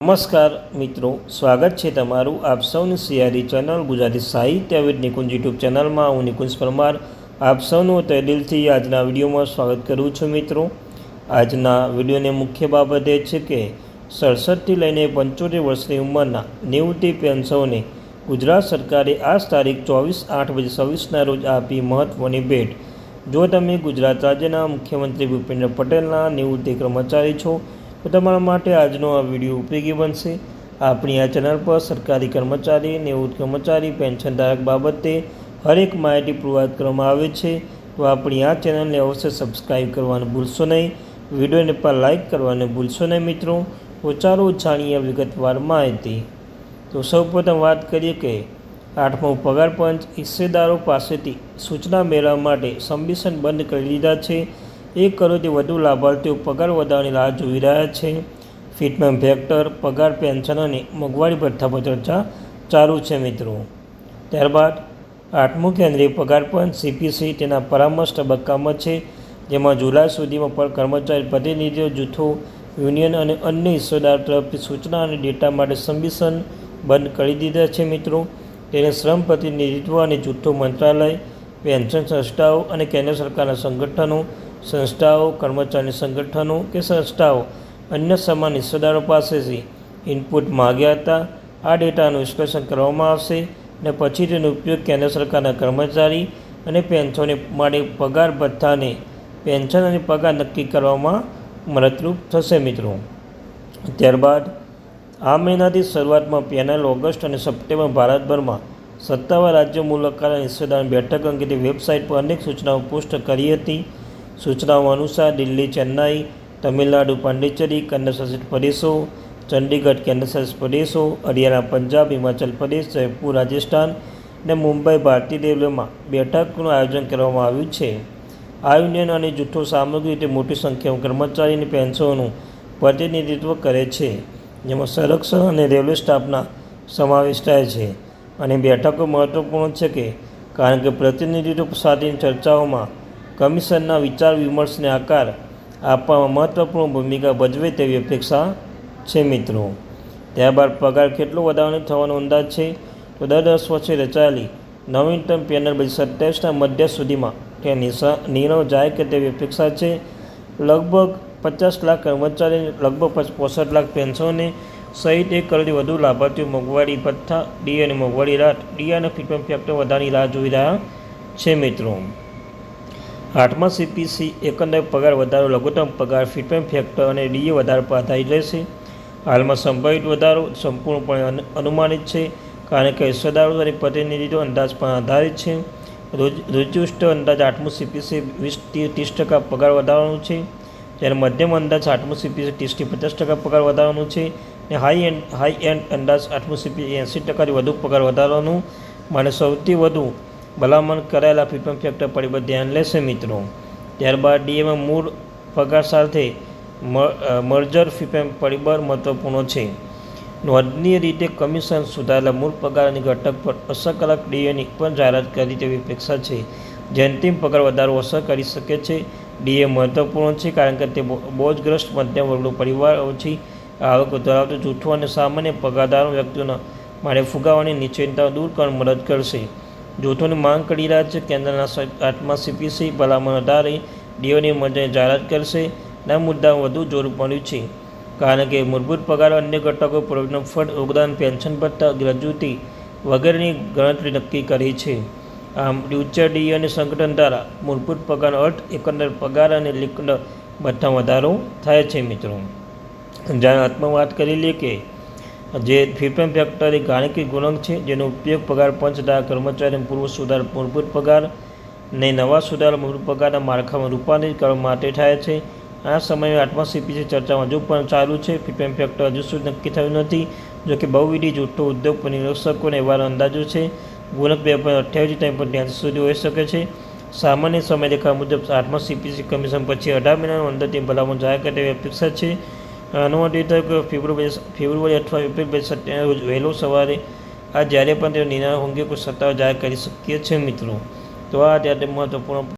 નમસ્કાર મિત્રો, સ્વાગત છે તમારું આપ સૌની સિયારી ચેનલ ગુજરાતી સાહિત્ય વિદ નિકુંજ યુટ્યુબ ચેનલમાં. હું નિકુંજ પરમાર આપ સૌનું તહે દિલથી આજના વિડીયોમાં સ્વાગત કરું છું. મિત્રો, આજના વિડીયોની મુખ્ય બાબત એ છે કે 67થી લઈને 75 વર્ષની ઉંમરના નિવૃત્તિ પેન્શનોને ગુજરાત સરકારે આજ તારીખ 24/8/2026ના રોજ આપી મહત્ત્વની ભેટ. જો તમે ગુજરાત રાજ્યના મુખ્યમંત્રી ભૂપેન્દ્ર પટેલના નિવૃત્તિ કર્મચારી છો તો તમારા માટે આજનો આ વિડીયો ઉપયોગી બનશે. આપણી આ ચેનલ પર સરકારી કર્મચારી, નિવૃત્ત કર્મચારી, પેન્શનધારક બાબતે હરેક માહિતી પુરવાર કરવામાં આવે છે. તો આપણી આ ચેનલને અવશ્ય સબસ્ક્રાઈબ કરવાનું ભૂલશો નહીં, વિડીયોને પણ લાઇક કરવાનું ભૂલશો નહીં. મિત્રો, તો ચાલો જાણીએ વિગતવાર માહિતી. તો સૌપ્રથમ વાત કરીએ કે 8મો પગાર પંચ હિસ્સેદારો પાસેથી સૂચના મેળવવા માટે સબમિશન બંધ કરી દીધા છે. 1 કરોડથી વધુ લાભાર્થીઓ પગાર વધારવાની રાહ જોઈ રહ્યા છે. ફિટમેન ફેક્ટર, પગાર, પેન્શન અને મોંઘવારી ભથ્થા પર ચર્ચા ચાલુ છે. મિત્રો, ત્યારબાદ 8મું કેન્દ્રીય પગાર પંચ સીપીસી તેના પરામર્શ તબક્કામાં છે, જેમાં જુલાઈ સુધીમાં પણ કર્મચારી પ્રતિનિધિઓ જૂથો, યુનિયન અને અન્ય હિસ્સેદારો તરફથી સૂચના અને ડેટા માટે સબમિશન બંધ કરી દીધા છે. મિત્રો, તેને શ્રમ પ્રતિનિધિત્વ અને જૂથો મંત્રાલય, પેન્શન સંસ્થાઓ અને કેન્દ્ર સરકારના સંગઠનો, સંસ્થાઓ, કર્મચારી સંગઠનો કે સંસ્થાઓ અન્ય સમાન હિસ્સેદારો પાસેથી ઇનપુટ માગ્યા હતા. આ ડેટાનું વિશ્લેષણ કરવામાં આવશે અને પછી તેનો ઉપયોગ કેન્દ્ર સરકારના કર્મચારી અને પેન્શનને માટે પગાર ભથ્થાને પેન્શન અને પગાર નક્કી કરવામાં મદદરૂપ થશે. મિત્રો, ત્યારબાદ આ મહિનાથી શરૂઆતમાં પેનલ ઓગસ્ટ અને સપ્ટેમ્બર ભારતભરમાં સત્તાવાર રાજ્ય મુલાકાત અને હિસ્સેદારની બેઠક અંગે વેબસાઇટ પર અનેક સૂચનાઓ પોસ્ટ કરી હતી. સૂચનાઓ અનુસાર દિલ્હી, ચેન્નાઈ, તમિલનાડુ, પાંડિચેરી કેન્દ્રશાસિત પ્રદેશો, ચંડીગઢ કેન્દ્રશાસિત પ્રદેશો, હરિયાણા, પંજાબ, હિમાચલ પ્રદેશ, જયપુર રાજસ્થાન અને મુંબઈ ભારતીય રેલવેમાં બેઠકનું આયોજન કરવામાં આવ્યું છે. આ યુનિયન અને જૂથો સામૂહિક રીતે મોટી સંખ્યામાં કર્મચારી અને પેન્શનોનું પ્રતિનિધિત્વ કરે છે, જેમાં સંરક્ષણ અને રેલવે સ્ટાફના સમાવેશ થાય છે. અને બેઠકો મહત્વપૂર્ણ છે કારણ કે પ્રતિનિધિત્વ સાથેની ચર્ચાઓમાં કમિશનના વિચાર વિમર્શને આકાર આપવામાં મહત્વપૂર્ણ ભૂમિકા ભજવે તેવી અપેક્ષા છે. મિત્રો, ત્યારબાદ પગાર કેટલો વધારવાનો થવાનો અંદાજ છે? તો દર 10 વર્ષે રચાયેલી નવીનતમ પેનલ 2027ના મધ્ય સુધીમાં તે નિર્ણય જાય કે તેવી અપેક્ષા છે. લગભગ 50 લાખ કર્મચારી, લગભગ 65 લાખ પેન્શનોને સહિત 1 કરોડથી વધુ લાભાર્થીઓ મોંઘવારી ભથ્થા, ડીએ અને મોંઘવારી રાહત, ડીએ અને ફિટમેન ફેક્ટર વધારવાની રાહ જોઈ રહ્યા છે. મિત્રો, 8મા સીપીસી એકંદર પગાર વધારો લઘુત્તમ પગાર, ફિટમેન ફેક્ટર અને ડીએ વધારા પર આધારિત રહેશે. હાલમાં સંભવિત વધારો સંપૂર્ણપણે અનુમાનિત છે કારણ કે હિસ્સેદારો અને પ્રતિનિધિત્વ અંદાજ પર આધારિત છે. રુચિષ્ટ અંદાજ 8મું સીપીસી 20-30% પગાર વધારવાનું છે, જ્યારે મધ્યમ અંદાજ 8મું સીપીસી 30-50% પગાર વધારવાનું છે અને હાઈ એન્ડ અંદાજ 8મું સીપીસી 80%થી વધુ પગાર વધારવાનું માટે સૌથી વધુ ભલામણ કરાયેલા ફિટમેન ફેક્ટર પરિબળ ધ્યાન લેશે. મિત્રો, ત્યારબાદ ડીએમાં મૂળ પગાર સાથે મર્જર ફિટમેન પરિબળ મહત્વપૂર્ણ છે. નોંધનીય રીતે કમિશન સુધારેલા મૂળ પગારની ઘટક પર અસરકારક ડીએની પણ જાહેરાત કરી તેવી અપેક્ષા છે, જે અંતિમ પગાર વધારો અસર કરી શકે છે. ડીએ મહત્વપૂર્ણ છે કારણ કે તે બોજગ્રસ્ત મધ્યમ વર્ગનો પરિવાર, ઓછી આવક ધરાવતા જૂથો અને સામાન્ય પગારદારો વ્યક્તિઓના માટે ફુગાવાની નિશ્ચિતતા દૂર કરવામાં મદદ કરશે. જૂથોની માંગ કરી રહ્યા છે. કેન્દ્રના 8મા સીપીસી ભલામણ આધારે ડીઓની મંજૂરીની જાહેરાત કરશે. આ મુદ્દામાં વધુ જોર મળ્યું છે કારણ કે મૂળભૂત પગાર, અન્ય ઘટકો, પ્રોવિડન્ટ ફંડ, યોગદાન, પેન્શન ભથ્થા, ગ્રેજ્યુટી વગેરેની ગણતરી નક્કી કરી છે. આમ ઉચ્ચ ડીએ અને સંગઠન દ્વારા મૂળભૂત પગારનો અર્થ એકંદર પગાર અને લિંક્ડ ભથ્થામાં વધારો થાય છે. મિત્રો, જ્યાં અંતમાં વાત કરી લઈએ કે જે ફિટમેન ફેક્ટર એક ગાણિતિક ગુણાંક છે જેનો ઉપયોગ પગાર પંચ દ્વારા કર્મચારીઓને પૂર્વ સુધાર મૂળભૂત પગાર ને નવા સુધારેલા મૂળભૂત પગારના માળખામાં રૂપાંતરિત કરવા માટે થાય છે. આ સમયે 8મા સીપીસી ચર્ચામાં હજુ પણ ચાલુ છે. ફિટમેન ફેક્ટર હજુ સુધી નક્કી થયું નથી, જોકે બહુવિધ જૂથો, ઉદ્યોગ નિરીક્ષકોને એવા અંદાજો છે. ગુણક 2.28 3.83 સુધી હોઈ શકે છે. સામાન્ય સમયરેખા મુજબ 8મા સીપીસી કમિશન પછી 18 મહિનાની અંદરથી ભલામણ જાહેર કરે તેવી અપેક્ષા છે. અનુમાનિત ફેબ્રુઆરી અથવા એપ્રિલ 2027 રોજ વહેલો સવારે જ્યારે પણ તેનો નિર્ણય અંગે કોઈ સત્તાવાર જાહેર કરી શકીએ છીએ. મિત્રો, તો આ ત્યારે મહત્વપૂર્ણ